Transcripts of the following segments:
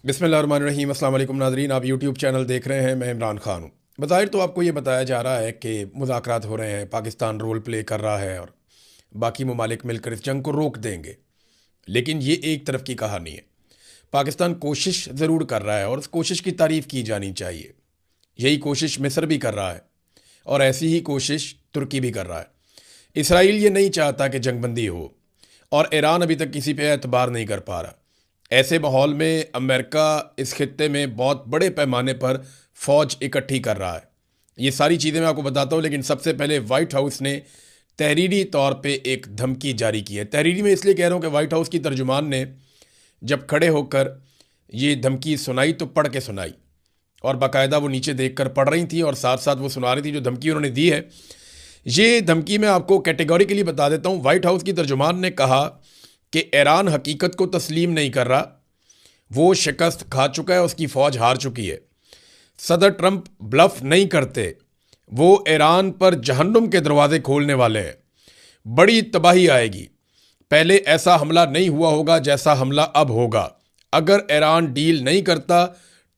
बिस्मिल्लाहिर्रहमानिर्रहीम। अस्सलाम वालेकुम नाज़रीन, आप यूट्यूब चैनल देख रहे हैं। मैं इमरान खान हूँ। बज़ाहिर तो आपको ये बताया जा रहा है कि मुज़ाकरात हो रहे हैं, पाकिस्तान रोल प्ले कर रहा है और बाकी ममालिक मिलकर इस जंग को रोक देंगे। लेकिन ये एक तरफ की कहानी है। पाकिस्तान कोशिश ज़रूर कर रहा है और उस कोशिश की तारीफ़ की जानी चाहिए। यही कोशिश मिस्र भी कर रहा है और ऐसी ही कोशिश तुर्की भी कर रहा है। इसराइल ये नहीं चाहता कि जंगबंदी हो और ईरान अभी तक किसी पे एतबार नहीं कर पा रहा। ऐसे माहौल में अमेरिका इस खित्ते में बहुत बड़े पैमाने पर फौज इकट्ठी कर रहा है। ये सारी चीज़ें मैं आपको बताता हूँ, लेकिन सबसे पहले वाइट हाउस ने तहरीरी तौर पे एक धमकी जारी की है। तहरीरी में इसलिए कह रहा हूँ कि वाइट हाउस की तर्जुमान ने जब खड़े होकर ये धमकी सुनाई तो पढ़ के सुनाई, और बाकायदा वो नीचे देखकर पढ़ रही थी और साथ साथ वो सुना रही थी जो धमकी उन्होंने दी है। ये धमकी मैं आपको कैटेगोरिकली बता देता हूँ। वाइट हाउस की तर्जुमान ने कहा कि ईरान हकीकत को तस्लीम नहीं कर रहा, वो शिकस्त खा चुका है, उसकी फ़ौज हार चुकी है। सदर ट्रंप ब्लफ नहीं करते, वो ईरान पर जहन्नुम के दरवाजे खोलने वाले हैं। बड़ी तबाही आएगी। पहले ऐसा हमला नहीं हुआ होगा जैसा हमला अब होगा। अगर ईरान डील नहीं करता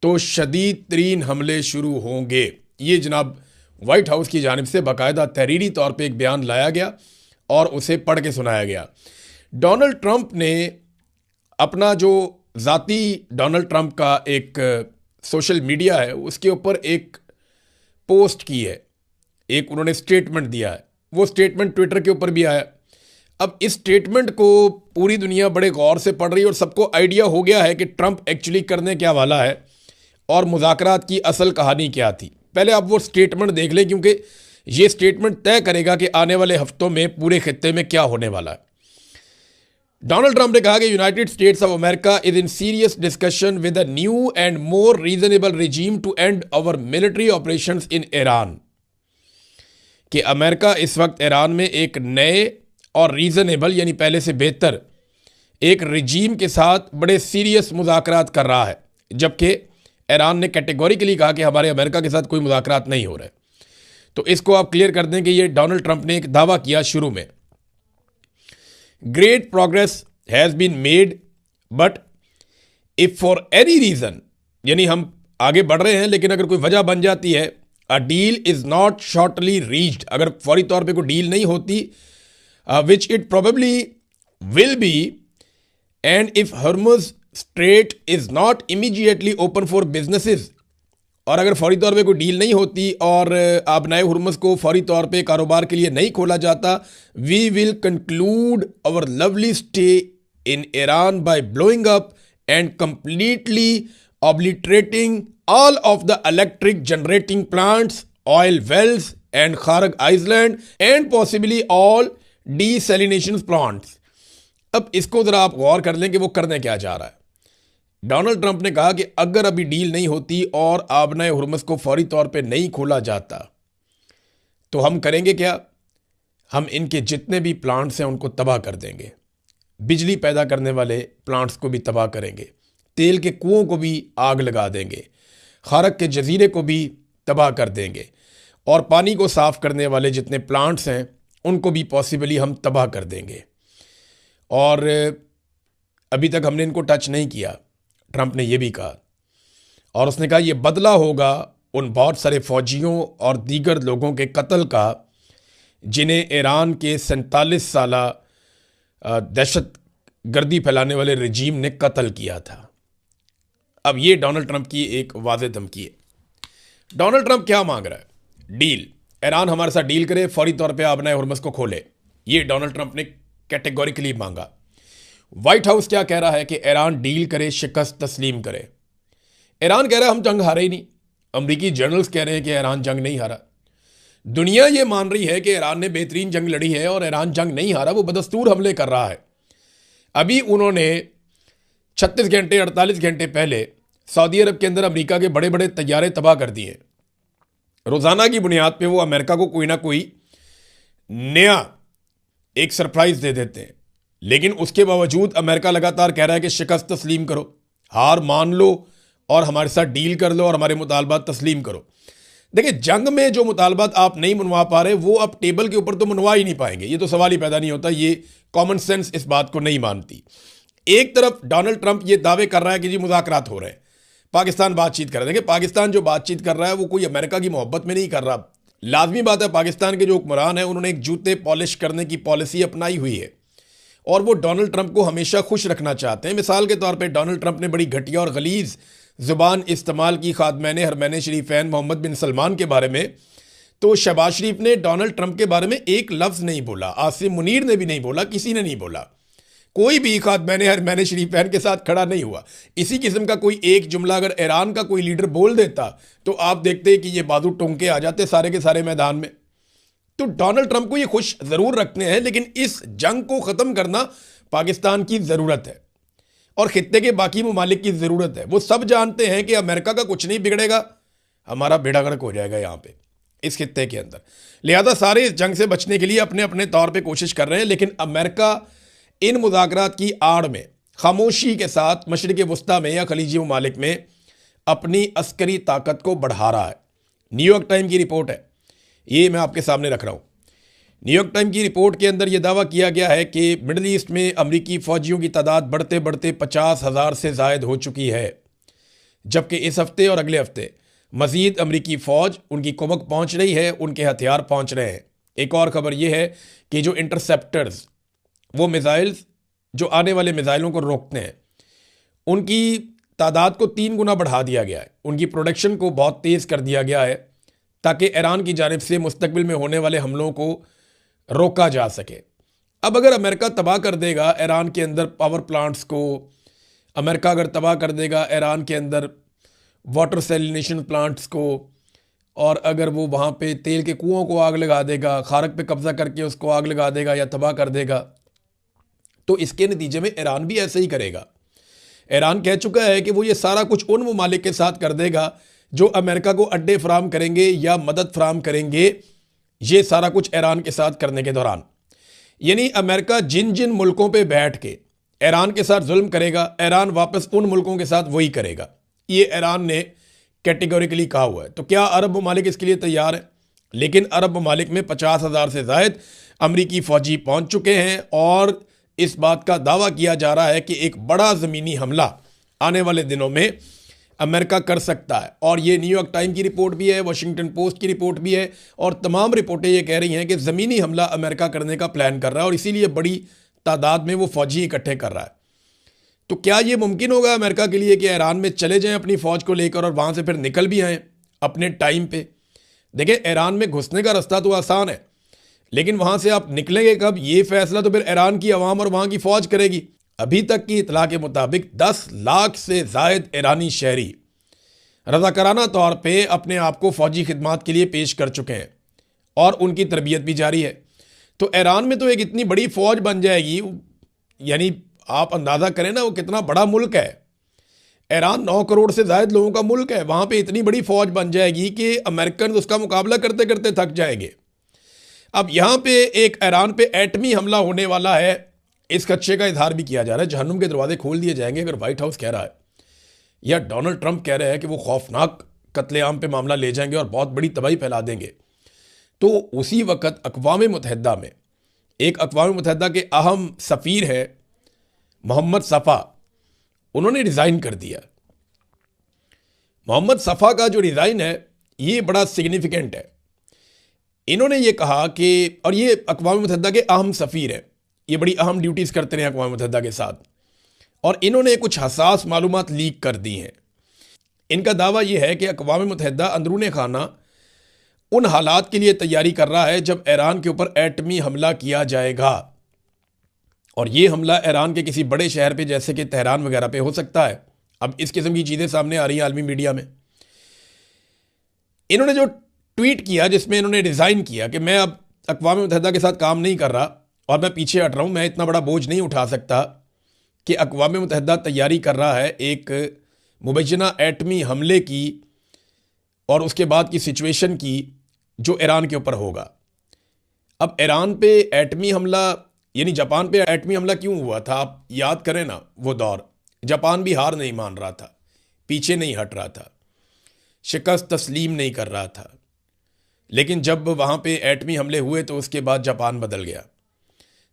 तो शदीद तरीन हमले शुरू होंगे। ये जनाब वाइट हाउस की जानिब से बाकायदा तहरीरी तौर पे एक बयान लाया गया और उसे पढ़ के सुनाया गया। डोनाल्ड ट्रंप ने अपना जो ज़ाती डोनाल्ड ट्रंप का एक सोशल मीडिया है उसके ऊपर एक पोस्ट की है, एक उन्होंने स्टेटमेंट दिया है। वो स्टेटमेंट ट्विटर के ऊपर भी आया। अब इस स्टेटमेंट को पूरी दुनिया बड़े गौर से पढ़ रही है और सबको आइडिया हो गया है कि ट्रंप एक्चुअली करने क्या वाला है और मुज़ाकरात की असल कहानी क्या थी। पहले आप वो स्टेटमेंट देख लें, क्योंकि ये स्टेटमेंट तय करेगा कि आने वाले हफ्तों में पूरे खित्ते में क्या होने वाला है। डोनाल्ड ट्रंप ने कहा कि United States of America is in serious discussion with a new and more reasonable regime to end our military operations in Iran. कि अमेरिका इस वक्त ईरान में एक नए और रीजनेबल यानी पहले से बेहतर एक रिजीम के साथ बड़े सीरियस मुज़ाकरात कर रहा है, जबकि ईरान ने कैटेगोरिकली कहा कि हमारे अमेरिका के साथ कोई मुज़ाकरात नहीं हो रहे। तो इसको आप क्लियर कर दें कि ये डोनाल्ड ट्रंप ने एक दावा किया शुरू में। Great progress has been made but if for any reason, यानी हम आगे बढ़ रहे हैं लेकिन अगर कोई वजह बन जाती है, a deal is not shortly reached, अगर फौरी तौर पे कोई डील नहीं होती, which it probably will be, and if Hormuz straight is not immediately open for businesses, और अगर फौरी तौर पे कोई डील नहीं होती और आबनाए हुर्मुज़ को फौरी तौर पे कारोबार के लिए नहीं खोला जाता, we will conclude our lovely stay in Iran by blowing up and completely obliterating all of the electric generating plants, oil wells and Kharg Island and possibly all desalination plants. अब इसको ज़रा आप गौर कर लें कि वो करने क्या जा रहा है। डोनाल्ड ट्रंप ने कहा कि अगर अभी डील नहीं होती और आबनाए हुर्मुज़ को फौरी तौर पे नहीं खोला जाता तो हम करेंगे क्या? हम इनके जितने भी प्लांट्स हैं उनको तबाह कर देंगे, बिजली पैदा करने वाले प्लांट्स को भी तबाह करेंगे, तेल के कुओं को भी आग लगा देंगे, खारक के जजीरे को भी तबाह कर देंगे, और पानी को साफ़ करने वाले जितने प्लांट्स हैं उनको भी पॉसिबली हम तबाह कर देंगे। और अभी तक हमने इनको टच नहीं किया, ट्रंप ने यह भी कहा। और उसने कहा यह बदला होगा उन बहुत सारे फौजियों और दीगर लोगों के कत्ल का जिन्हें ईरान के 47 साला दहशत गर्दी फैलाने वाले रजीम ने कत्ल किया था। अब ये डोनाल्ड ट्रंप की एक वाज़ेह धमकी है। डोनाल्ड ट्रंप क्या मांग रहा है? डील, ईरान हमारे साथ डील करे, फौरी तौर पे आबनाए हुर्मुज़ को खोले। ये डोनाल्ड ट्रंप ने कैटेगोरिकली मांगा। व्हाइट हाउस क्या कह रहा है कि ईरान डील करे, शिकस्त तस्लीम करे। ईरान कह रहा है हम जंग हारे ही नहीं। अमरीकी जर्नल्स कह रहे हैं कि ईरान जंग नहीं हारा। दुनिया ये मान रही है कि ईरान ने बेहतरीन जंग लड़ी है और ईरान जंग नहीं हारा, वो बदस्तूर हमले कर रहा है। अभी उन्होंने 36 घंटे 48 घंटे पहले सऊदी अरब के अंदर अमरीका के बड़े बड़े तैयारे तबाह कर दिए। रोज़ाना की बुनियाद पर वो अमेरिका को कोई ना कोई नया एक सरप्राइज दे देते हैं, लेकिन उसके बावजूद अमेरिका लगातार कह रहा है कि शिकस्त तस्लीम करो, हार मान लो और हमारे साथ डील कर लो और हमारे मुतालबात तस्लीम करो। देखिए, जंग में जो मुतालबात आप नहीं मनवा पा रहे वो आप टेबल के ऊपर तो मनवा ही नहीं पाएंगे, ये तो सवाल ही पैदा नहीं होता। ये कॉमन सेंस इस बात को नहीं मानती। एक तरफ डोनाल्ड ट्रंप ये दावे कर रहा है कि जी मुज़ाकरात हो रहे हैं, पाकिस्तान बातचीत कर रहा है। देखिए, पाकिस्तान जो बातचीत कर रहा है वो कोई अमेरिका की मोहब्बत में नहीं कर रहा। लाजमी बात है, पाकिस्तान के जो हुक्मरान हैं उन्होंने एक जूते पॉलिश करने की पॉलिसी अपनाई हुई है और वो डोनाल्ड ट्रंप को हमेशा खुश रखना चाहते हैं। मिसाल के तौर पर डोनाल्ड ट्रंप ने बड़ी घटिया और गलीज ज़ुबान इस्तेमाल की खादमैन हरमैन शरीफैन मोहम्मद बिन सलमान के बारे में, तो शहबाज शरीफ ने डोनाल्ड ट्रंप के बारे में एक लफ्ज़ नहीं बोला, आसिम मुनीर ने भी नहीं बोला, किसी ने नहीं बोला, कोई भी खादमैन हरमैन शरीफैन के साथ खड़ा नहीं हुआ। इसी किस्म का कोई एक जुमला अगर ईरान का कोई लीडर बोल देता तो आप देखते कि ये बाजू टोंके आ जाते सारे के सारे मैदान में। तो डोनाल्ड ट्रंप को ये खुश ज़रूर रखते हैं, लेकिन इस जंग को ख़त्म करना पाकिस्तान की ज़रूरत है और खित्ते के बाकी ममालिक की ज़रूरत है। वो सब जानते हैं कि अमेरिका का कुछ नहीं बिगड़ेगा, हमारा बेड़ा गर्क हो जाएगा यहाँ पे इस खित्ते के अंदर। लिहाजा सारे इस जंग से बचने के लिए अपने अपने तौर पे कोशिश कर रहे हैं, लेकिन अमेरिका इन मुज़ाकरात की आड़ में खामोशी के साथ मशरिक़ वस्ता में या खलीजी ममालिक में अपनी अस्करी ताकत को बढ़ा रहा है। न्यूयॉर्क टाइम की रिपोर्ट है, ये मैं आपके सामने रख रहा हूँ। न्यूयॉर्क टाइम की रिपोर्ट के अंदर यह दावा किया गया है कि मिडल ईस्ट में अमरीकी फ़ौजियों की तादाद बढ़ते बढ़ते 50,000 से ज़ायद हो चुकी है, जबकि इस हफ्ते और अगले हफ्ते मज़ीद अमरीकी फ़ौज, उनकी कुमक पहुँच रही है, उनके हथियार पहुँच रहे हैं। एक और ख़बर यह है कि जो इंटरसेप्टर्स, वो मिज़ाइल्स जो आने वाले मिज़ाइलों को रोकते हैं, उनकी तादाद को 3 गुना बढ़ा दिया गया है। उनकी प्रोडक्शन को बहुत तेज़ कर दिया गया है ताकि ईरान की जानिब से मुस्तकबिल में होने वाले हमलों को रोका जा सके। अब अगर अमेरिका तबाह कर देगा ईरान के अंदर पावर प्लांट्स को, अमेरिका अगर तबाह कर देगा ईरान के अंदर वाटर सैलिनेशन प्लांट्स को, और अगर वो वहाँ पे तेल के कुओं को आग लगा देगा, खारक पे कब्ज़ा करके उसको आग लगा देगा या तबाह कर देगा, तो इसके नतीजे में ईरान भी ऐसे ही करेगा। ईरान कह चुका है कि वो ये सारा कुछ उन ममालिक के साथ कर देगा जो अमेरिका को अड्डे फराम करेंगे या मदद फराम करेंगे, ये सारा कुछ ईरान के साथ करने के दौरान। यानी अमेरिका जिन जिन मुल्कों पे बैठ के ईरान के साथ जुल्म करेगा, ईरान वापस उन मुल्कों के साथ वही करेगा। ये ईरान ने कैटेगोरिकली कहा हुआ है। तो क्या अरब ममालिक इसके लिए तैयार है? लेकिन अरब ममालिक में 50,000 से ज़ायद अमरीकी फ़ौजी पहुँच चुके हैं और इस बात का दावा किया जा रहा है कि एक बड़ा ज़मीनी हमला आने वाले दिनों में अमेरिका कर सकता है। और ये न्यूयॉर्क टाइम की रिपोर्ट भी है, वाशिंगटन पोस्ट की रिपोर्ट भी है, और तमाम रिपोर्टें ये कह रही हैं कि ज़मीनी हमला अमेरिका करने का प्लान कर रहा है और इसीलिए बड़ी तादाद में वो फ़ौजी इकट्ठे कर रहा है। तो क्या ये मुमकिन होगा अमेरिका के लिए कि ईरान में चले जाएं अपनी फ़ौज को लेकर और वहाँ से फिर निकल भी आएँ अपने टाइम पे? देखिए, ईरान में घुसने का रास्ता तो आसान है, लेकिन वहाँ से आप निकलेंगे कब, ये फैसला तो फिर ईरान की अवाम और वहाँ की फ़ौज करेगी। अभी तक की इतला के मुताबिक 10 लाख से ज़ायद ईरानी शहरी रज़ाकाराना तौर पे अपने आप को फ़ौजी खिदमात के लिए पेश कर चुके हैं और उनकी तरबियत भी जारी है। तो ईरान में तो एक इतनी बड़ी फ़ौज बन जाएगी, यानी आप अंदाज़ा करें ना वो कितना बड़ा मुल्क है। ईरान 9 करोड़ से ज़ायद लोगों का मुल्क है, वहाँ पे इतनी बड़ी फ़ौज बन जाएगी कि अमेरिकन उसका मुकाबला करते करते थक जाएंगे। अब यहाँ पे एक ईरान पे एटमी हमला होने वाला है, इस खदशे का इजहार भी किया जा रहा है। जहन्नुम के दरवाजे खोल दिए जाएंगे अगर व्हाइट हाउस कह रहा है या डोनाल्ड ट्रंप कह रहे हैं कि वो खौफनाक कत्लेआम पे मामला ले जाएंगे और बहुत बड़ी तबाही फैला देंगे। तो उसी वक्त अक़वाम मुत्तहिदा में एक अक़वाम मुत्तहिदा के अहम सफ़ीर है मोहम्मद सफ़ा, उन्होंने रिज़ाइन कर दिया। मोहम्मद सफ़ा का जो रिज़ाइन है ये बड़ा सिग्निफिकेंट है। इन्होंने ये कहा कि, और ये अक़वाम मुत्तहिदा के अहम सफ़ीर है, ये बड़ी अहम ड्यूटीज़ करते रहे अक़वाम मुत्तहिदा के साथ, और इन्होंने कुछ हसास मालूमात लीक कर दी हैं। इनका दावा यह है कि अक़वाम मुत्तहिदा अंदरूनी खाना उन हालात के लिए तैयारी कर रहा है जब ईरान के ऊपर एटमी हमला किया जाएगा, और ये हमला ईरान के किसी बड़े शहर पे जैसे कि तेहरान वगैरह पे हो सकता है। अब इस किस्म की चीज़ें सामने आ रही हैं आलमी मीडिया में। इन्होंने जो ट्वीट किया जिसमें इन्होंने रिज़ाइन किया कि मैं अब अक़वाम मुत्तहिदा के साथ काम नहीं कर रहा और मैं पीछे हट रहा हूँ, मैं इतना बड़ा बोझ नहीं उठा सकता कि अक़वाम मुत्तहिदा तैयारी कर रहा है एक मुबैना एटमी हमले की और उसके बाद की सिचुएशन की जो ईरान के ऊपर होगा। अब ईरान पे एटमी हमला, यानी जापान पे एटमी हमला क्यों हुआ था? आप याद करें ना वो दौर, जापान भी हार नहीं मान रहा था, पीछे नहीं हट रहा था, शिकस्त तस्लीम नहीं कर रहा था, लेकिन जब वहाँ पे एटमी हमले हुए तो उसके बाद जापान बदल गया।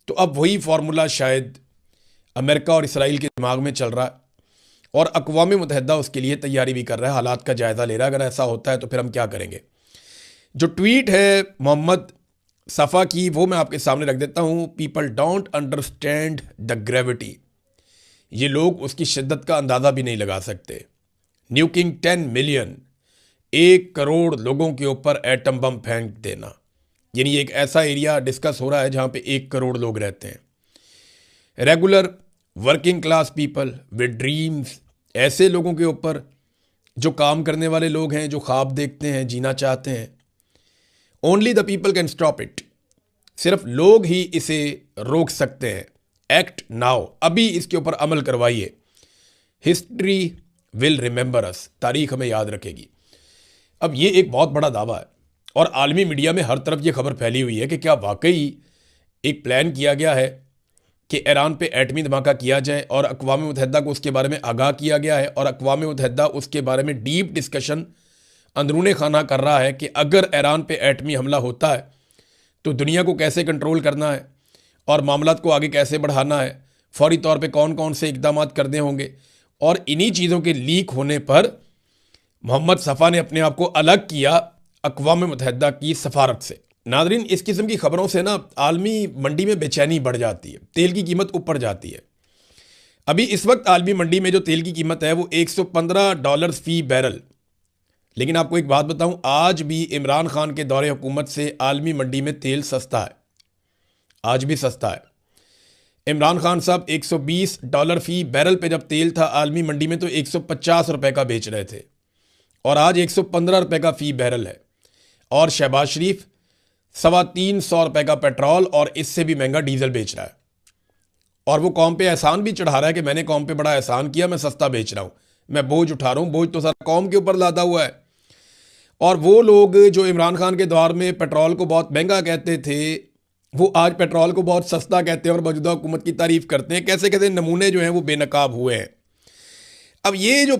तो अब वही फार्मूला शायद अमेरिका और इसराइल के दिमाग में चल रहा है, और अक़वाम मुत्तहिदा उसके लिए तैयारी भी कर रहा है, हालात का जायज़ा ले रहा है। अगर ऐसा होता है तो फिर हम क्या करेंगे। जो ट्वीट है मोहम्मद सफ़ा की वो मैं आपके सामने रख देता हूँ। People don't understand the gravity, ये लोग उसकी शिद्दत का अंदाज़ा भी नहीं लगा सकते। न्यूकिंग 10 मिलियन, 1 करोड़ लोगों के ऊपर एटम बम फेंक देना, यानी एक ऐसा एरिया डिस्कस हो रहा है जहाँ पे 1 करोड़ लोग रहते हैं। Regular working class people with dreams, ऐसे लोगों के ऊपर जो काम करने वाले लोग हैं, जो ख्वाब देखते हैं, जीना चाहते हैं। Only the people can stop it, सिर्फ लोग ही इसे रोक सकते हैं। एक्ट नाउ, अभी इसके ऊपर अमल करवाइए। हिस्ट्री विल रिमेंबर अस, तारीख हमें याद रखेगी। अब ये एक बहुत बड़ा दावा है और आलमी मीडिया में हर तरफ ये खबर फैली हुई है कि क्या वाकई एक प्लान किया गया है कि ईरान पे एटमी धमाका किया जाए, और अक़वाम मुत्तहिदा को उसके बारे में आगाह किया गया है, और अक़वाम मुत्तहिदा उसके बारे में डीप डिस्कशन अंदरूनी खाना कर रहा है कि अगर ईरान पे एटमी हमला होता है तो दुनिया को कैसे कंट्रोल करना है और मामलात को आगे कैसे बढ़ाना है, फौरी तौर पे कौन कौन से इक़दाम करने होंगे। और इन्हीं चीज़ों के लीक होने पर मोहम्मद सफ़ा ने अपने आप को अलग किया अक़वाम मुत्तहिदा की सफारत से। नादरीन, इस किस्म की खबरों से ना आलमी मंडी में बेचैनी बढ़ जाती है, तेल की कीमत ऊपर जाती है। अभी इस वक्त आलमी मंडी में जो तेल की कीमत है वो $115 फ़ी बैरल। लेकिन आपको एक बात बताऊं, आज भी इमरान खान के दौरे हुकूमत से आलमी मंडी में तेल सस्ता है, आज भी सस्ता है। इमरान खान साहब $120 फ़ी बैरल पे जब तेल था आलमी मंडी में तो 150 रुपए का बेच रहे थे, और आज 115 रुपए का फ़ी बैरल है। और शहबाज शरीफ 325 रुपए का पेट्रोल और इससे भी महंगा डीजल बेच रहा है, और वो कौम पे एहसान भी चढ़ा रहा है कि मैंने कौम पे बड़ा एहसान किया, मैं सस्ता बेच रहा हूँ, मैं बोझ उठा रहा हूँ, बोझ तो सारा कौम के ऊपर लादा हुआ है। और वो लोग जो इमरान खान के दौर में पेट्रोल को बहुत महंगा कहते थे, वो आज पेट्रोल को बहुत सस्ता कहते हैं और मौजूदा हुकूमत की तारीफ करते हैं। कैसे कैसे नमूने जो हैं वो बेनकाब हुए हैं। अब ये जो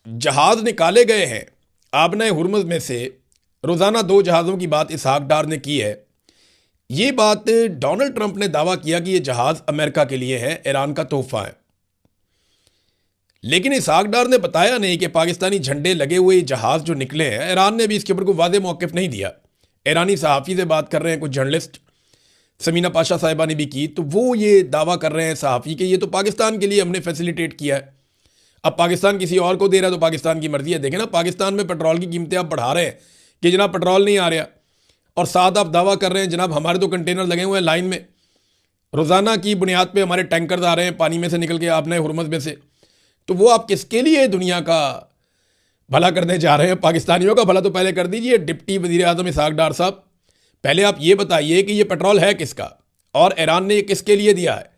जहाज़ निकाले गए हैं आबना हुर्मुज़ में से, रोज़ाना 2 जहाज़ों की बात इसहाक डार ने की है। ये बात डोनाल्ड ट्रंप ने दावा किया कि ये जहाज़ अमेरिका के लिए है, ईरान का तोहफा है। लेकिन इसहाक डार ने बताया नहीं कि पाकिस्तानी झंडे लगे हुए जहाज़ जो निकले हैं, ईरान ने भी इसके ऊपर कोई वादे मौक़िफ़ नहीं दिया। ईरानी सहाफ़ी से बात कर रहे हैं कुछ जर्नलिस्ट, समीना पाशा साहिबा ने भी की, तो वो ये दावा कर रहे हैं सहाफ़ी कि ये तो पाकिस्तान के लिए हमने फैसिलिटेट किया है। अब पाकिस्तान किसी और को दे रहा है तो पाकिस्तान की मर्जी है। देखें ना, पाकिस्तान में पेट्रोल की कीमतें आप बढ़ा रहे हैं कि जनाब पेट्रोल नहीं आ रहा, और साथ आप दावा कर रहे हैं जनाब हमारे तो कंटेनर लगे हुए हैं लाइन में, रोज़ाना की बुनियाद पे हमारे टैंकर्स आ रहे हैं पानी में से निकल के आपने हुर्मुज़ में से। तो वो आप किसके लिए दुनिया का भला करने जा रहे हैं? पाकिस्तानियों का भला तो पहले कर दीजिए। डिप्टी वज़ीर आज़म इसहाक डार साहब, पहले आप ये बताइए कि ये पेट्रोल है किसका, और ईरान ने ये किसके लिए दिया है?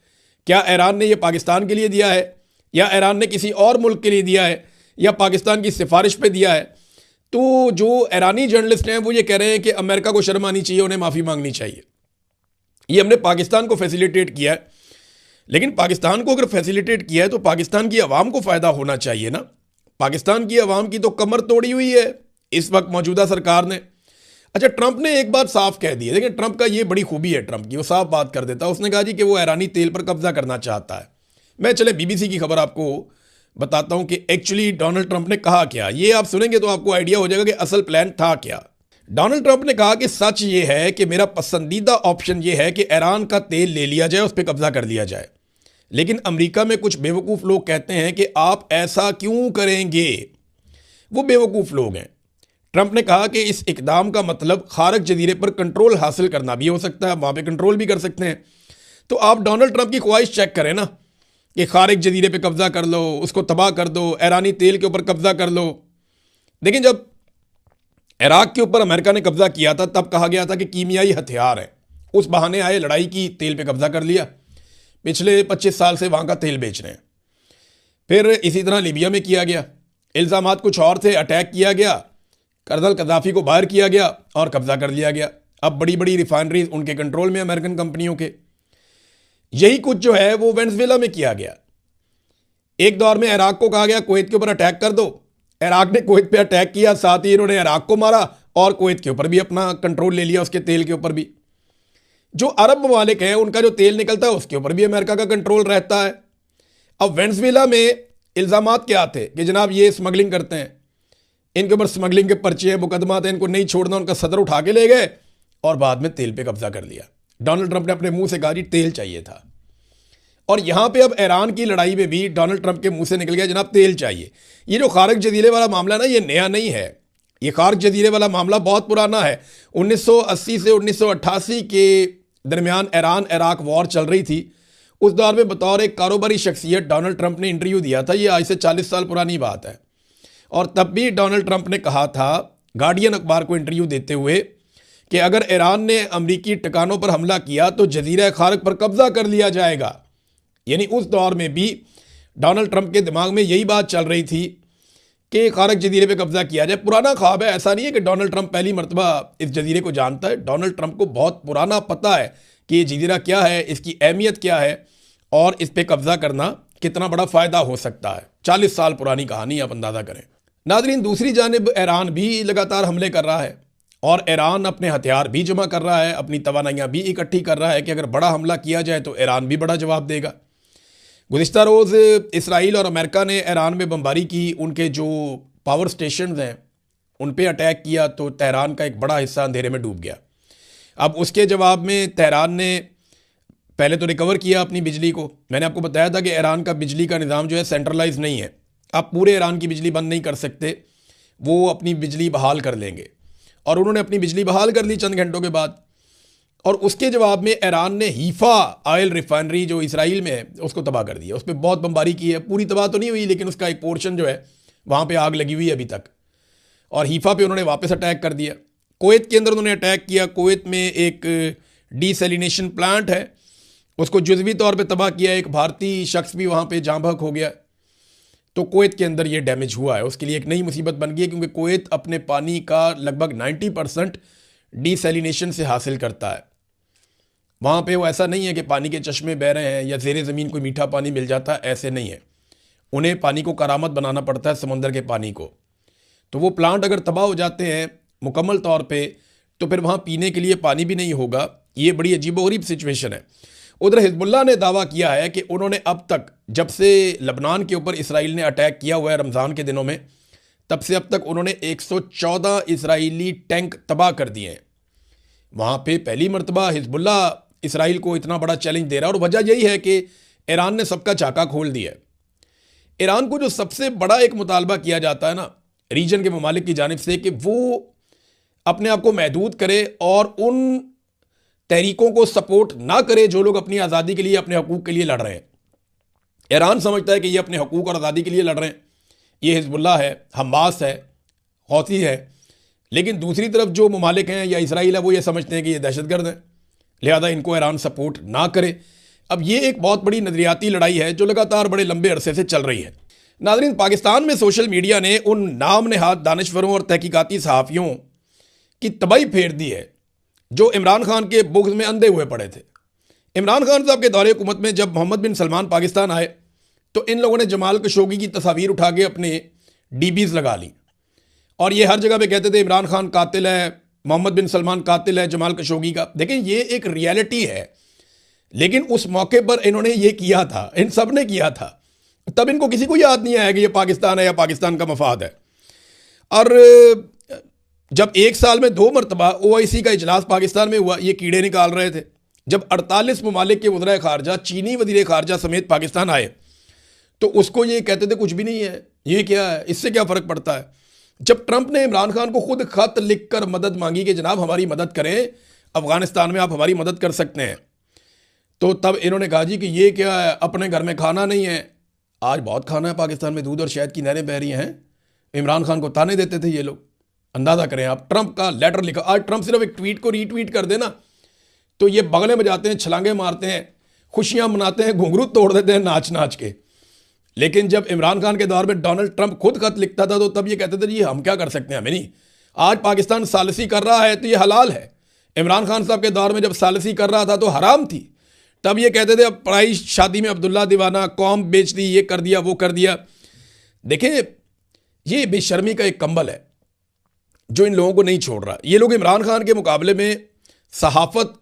क्या ईरान ने ये पाकिस्तान के लिए दिया है, या ईरान ने किसी और मुल्क के लिए दिया है, या पाकिस्तान की सिफारिश पे दिया है? तो जो ईरानी जर्नलिस्ट हैं वो ये कह रहे हैं कि अमेरिका को शर्म आनी चाहिए, उन्हें माफ़ी मांगनी चाहिए, ये हमने पाकिस्तान को फैसिलिटेट किया है। लेकिन पाकिस्तान को अगर फैसिलिटेट किया है तो पाकिस्तान की आवाम को फ़ायदा होना चाहिए ना। पाकिस्तान की आवाम की तो कमर तोड़ी हुई है इस वक्त मौजूदा सरकार ने। अच्छा, ट्रंप ने एक बात साफ कह दी है। देखिए, ट्रंप का ये बड़ी खूबी है ट्रंप की, वो साफ बात कर देता है। उसने कहा जी कि वो ईरानी तेल पर कब्जा करना चाहता है। मैं चले बीबीसी की खबर आपको बताता हूं कि एक्चुअली डोनाल्ड ट्रंप ने कहा क्या। ये आप सुनेंगे तो आपको आइडिया हो जाएगा कि असल प्लान था क्या। डोनाल्ड ट्रंप ने कहा कि सच ये है कि मेरा पसंदीदा ऑप्शन ये है कि ईरान का तेल ले लिया जाए, उस पर कब्जा कर लिया जाए। लेकिन अमेरिका में कुछ बेवकूफ़ लोग कहते हैं कि आप ऐसा क्यों करेंगे। वो बेवकूफ़ लोग हैं। ट्रंप ने कहा कि इस इकदाम का मतलब खारक जजीरे पर कंट्रोल हासिल करना भी हो सकता है, वहाँ पे कंट्रोल भी कर सकते हैं। तो आप डोनाल्ड ट्रंप की ख्वाहिश चेक करें ना कि खारक जजीरे पे कब्जा कर लो, उसको तबाह कर दो, ईरानी तेल के ऊपर कब्जा कर लो। लेकिन जब इराक के ऊपर अमेरिका ने कब्जा किया था तब कहा गया था कि कीमियाई हथियार है, उस बहाने आए लड़ाई की, तेल पे कब्जा कर लिया। पिछले 25 साल से वहाँ का तेल बेच रहे हैं। फिर इसी तरह लीबिया में किया गया, इल्ज़ामात कुछ और थे, अटैक किया गया, कर्नल कद्दाफी को बाहर किया गया और कब्जा कर लिया गया। अब बड़ी बड़ी रिफाइनरीज उनके कंट्रोल में, अमेरिकन कंपनियों के। यही कुछ जो है वो वेनेजुएला में किया गया। एक दौर में इराक को कहा गया कुवैत के ऊपर अटैक कर दो, इराक ने कुवैत पे अटैक किया, साथ ही इन्होंने इराक को मारा और कुवैत के ऊपर भी अपना कंट्रोल ले लिया, उसके तेल के ऊपर भी। जो अरब ममालिक हैं उनका जो तेल निकलता है उसके ऊपर भी अमेरिका का कंट्रोल रहता है। अब वेनेजुएला में इल्ज़ामात क्या थे कि जनाब ये स्मगलिंग करते हैं, इनके ऊपर स्मगलिंग के पर्चे हैं, मुकदमा थे, इनको नहीं छोड़ना, उनका सदर उठा के ले गए और बाद में तेल पे कब्जा कर लिया। डोनाल्ड ट्रंप ने अपने मुंह से कहा जी तेल चाहिए था। और यहां पे अब ईरान की लड़ाई में भी डोनाल्ड ट्रंप के मुंह से निकल गया जनाब तेल चाहिए। ये जो खारक जजीरे वाला मामला ना, ये नया नहीं है। ये खारक जजीरे वाला मामला बहुत पुराना है। 1980 से 1988 के दरमियान ईरान इराक वॉर चल रही थी। उस दौर में बतौर एक कारोबारी शख्सियत डोनाल्ड ट्रंप ने इंटरव्यू दिया था। ये आज से 40 साल पुरानी बात है। और तब भी डोनाल्ड ट्रंप ने कहा था गार्डियन अखबार को इंटरव्यू देते हुए कि अगर ईरान ने अमरीकी ठिकानों पर हमला किया तो जजीरा खारक पर कब्जा कर लिया जाएगा। यानी उस दौर में भी डोनाल्ड ट्रंप के दिमाग में यही बात चल रही थी कि खारक जजीरे पे कब्जा किया जाए। पुराना ख्वाब है, ऐसा नहीं है कि डोनाल्ड ट्रंप पहली मरतबा इस जजीरे को जानता है। डोनाल्ड ट्रंप को बहुत पुराना पता है कि ये जजीरा क्या है, इसकी अहमियत क्या है और इस पर कब्जा करना कितना बड़ा फ़ायदा हो सकता है। 40 साल पुरानी कहानी, आप अंदाज़ा करें। नाज़रीन, दूसरी जानिब ईरान भी लगातार हमले कर रहा है और ईरान अपने हथियार भी जमा कर रहा है, अपनी तवानाइयाँ भी इकट्ठी कर रहा है कि अगर बड़ा हमला किया जाए तो ईरान भी बड़ा जवाब देगा। गुज़िश्ता रोज़ इसराइल और अमेरिका ने ईरान में बमबारी की, उनके जो पावर स्टेशन हैं उन पे अटैक किया तो तेहरान का एक बड़ा हिस्सा अंधेरे में डूब गया। अब उसके जवाब में तेहरान ने पहले तो रिकवर किया अपनी बिजली को। मैंने आपको बताया था कि ईरान का बिजली का निज़ाम जो है सेंट्रलाइज नहीं है। आप पूरे ईरान की बिजली बंद नहीं कर सकते, वो अपनी बिजली बहाल कर लेंगे। और उन्होंने अपनी बिजली बहाल कर ली चंद घंटों के बाद। और उसके जवाब में ईरान ने हीफा ऑयल रिफाइनरी जो इसराइल में है उसको तबाह कर दिया। उस पर बहुत बमबारी की है, पूरी तबाह तो नहीं हुई लेकिन उसका एक पोर्शन जो है वहाँ पे आग लगी हुई है अभी तक। और हीफा पे उन्होंने वापस अटैक कर दिया। कुवैत के अंदर उन्होंने अटैक किया। कुवैत में एक डीसैलिनेशन प्लांट है, उसको जुज़वी तौर पे तबाह किया। एक भारतीय शख्स भी वहाँ पे जाँ बहक हो गया। तो कुवैत के अंदर ये डैमेज हुआ है, उसके लिए एक नई मुसीबत बन गई है क्योंकि कुवैत अपने पानी का लगभग 90% डीसैलिनेशन से हासिल करता है। वहाँ पे वो ऐसा नहीं है कि पानी के चश्मे बह रहे हैं या ज़ेरे ज़मीन कोई मीठा पानी मिल जाता है, ऐसे नहीं है। उन्हें पानी को करामत बनाना पड़ता है, समंदर के पानी को। तो वो प्लांट अगर तबाह हो जाते हैं मुकम्मल तौर पे तो फिर वहाँ पीने के लिए पानी भी नहीं होगा। ये बड़ी अजीबोगरीब सिचुएशन है। उधर हिजबुल्लाह ने दावा किया है कि उन्होंने अब तक, जब से लबनान के ऊपर इसराइल ने अटैक किया हुआ है रमज़ान के दिनों में, तब से अब तक उन्होंने 114 इसराइली टैंक तबाह कर दिए हैं। वहाँ पे पहली मरतबा हिजबुल्लाह इसराइल को इतना बड़ा चैलेंज दे रहा है और वजह यही है कि ईरान ने सबका चाका खोल दिया है। ईरान को जो सबसे बड़ा एक मुतालबा किया जाता है ना रीजन के ममालिक की जानिब से कि वो अपने आप को महदूद करे और उन तहरीकों को सपोर्ट ना करे जो लोग अपनी आज़ादी के लिए, अपने हकूक़ के लिए लड़ रहे हैं। ईरान समझता है कि ये अपने हकूक़ और आज़ादी के लिए लड़ रहे हैं। ये हिजबुल्लाह है, हमास है, हौती है। लेकिन दूसरी तरफ जो ममालिक हैं या इसराइल है वो ये समझते हैं कि ये दहशतगर्द हैं, लिहाजा इनको ईरान सपोर्ट ना करे। अब ये एक बहुत बड़ी नज़रियाती लड़ाई है जो लगातार बड़े लंबे अरसे से चल रही है। नाज़रीन, पाकिस्तान में सोशल मीडिया ने उन नाम नहाद दानिशवरों और तहकीकाती सहाफ़ियों की तबाही फेर दी है जो इमरान खान के बुग़्ज़ में अंधे हुए पड़े थे। इमरान खान साहब के दौरे हुकूमत में जब मोहम्मद बिन सलमान पाकिस्तान आए तो इन लोगों ने जमाल खशोगी की तस्वीर उठा के अपने डीबीज़ लगा ली और ये हर जगह पे कहते थे इमरान खान कातिल है, मोहम्मद बिन सलमान कातिल है जमाल खशोगी का। देखें, ये एक रियलिटी है, लेकिन उस मौके पर इन्होंने ये किया था, इन सब ने किया था। तब इनको किसी को याद नहीं आया कि ये पाकिस्तान है या पाकिस्तान का मफाद है। और जब एक साल में 2 मरतबा OIC का इजलास पाकिस्तान में हुआ, ये कीड़े निकाल रहे थे। जब 48 ममालिक के वज़ीर ख़ारजा, चीनी वज़ीर ख़ारजा समेत पाकिस्तान आए तो उसको ये कहते थे कुछ भी नहीं है, ये क्या है, इससे क्या फ़र्क पड़ता है। जब ट्रंप ने इमरान खान को खुद ख़त लिख कर मदद मांगी कि जनाब हमारी मदद करें, अफ़गानिस्तान में आप हमारी मदद कर सकते हैं, तो तब इन्होंने कहा जी कि ये क्या है, अपने घर में खाना नहीं है। आज बहुत खाना है पाकिस्तान में, दूध और शहद की नहरें बह रही हैं। इमरान खान को ताने देते थे ये लोग। अंदाज़ा करें आप, ट्रंप का लेटर लिखा। आज ट्रंप सिर्फ एक ट्वीट को रीट्वीट कर देना तो ये बगले बजाते हैं, छलांगे मारते हैं, खुशियां मनाते हैं, घुंघरू तोड़ देते हैं नाच नाच के। लेकिन जब इमरान खान के दौर में डोनाल्ड ट्रंप खुद खत लिखता था तो तब ये कहते थे जी हम क्या कर सकते हैं, हमें नहीं। आज पाकिस्तान सालसी कर रहा है तो ये हलाल है। इमरान खान साहब के दौर में जब सालसी कर रहा था तो हराम थी। तब ये कहते थे अब पढ़ाई शादी में अब्दुल्ला दीवाना, कौम बेच दी, ये कर दिया, वो कर दिया। देखें, ये बेशर्मी का एक कंबल है जो इन लोगों को नहीं छोड़ रहा। ये लोग इमरान खान के मुकाबले में सहाफ़त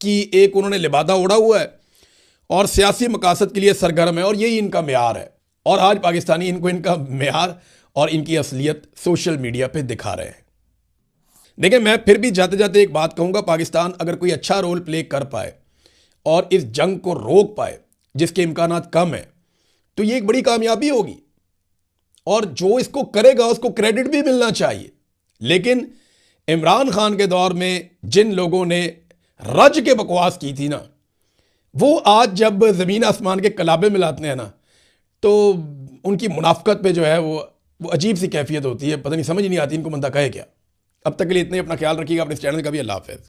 की एक उन्होंने लिबादा ओढ़ा हुआ है और सियासी मकासद के लिए सरगर्म है और यही इनका मेयार है। और आज पाकिस्तानी इनको इनका मेयार और इनकी असलियत सोशल मीडिया पे दिखा रहे हैं। देखिए, मैं फिर भी जाते जाते एक बात कहूंगा, पाकिस्तान अगर कोई अच्छा रोल प्ले कर पाए और इस जंग को रोक पाए जिसके इम्कानात कम है, तो ये एक बड़ी कामयाबी होगी और जो इसको करेगा उसको क्रेडिट भी मिलना चाहिए। लेकिन इमरान खान के दौर में जिन लोगों ने रज के बकवास की थी ना, वो आज जब ज़मीन आसमान के कलाबे मिलाते हैं ना, तो उनकी मुनाफकत पे जो है वो अजीब सी कैफियत होती है। पता नहीं, समझ नहीं आती इनको बंदा कहे क्या। अब तक के लिए इतने, अपना ख्याल रखिएगा, अपने इस चैनल का भी। अल्लाह हाफ़िज़।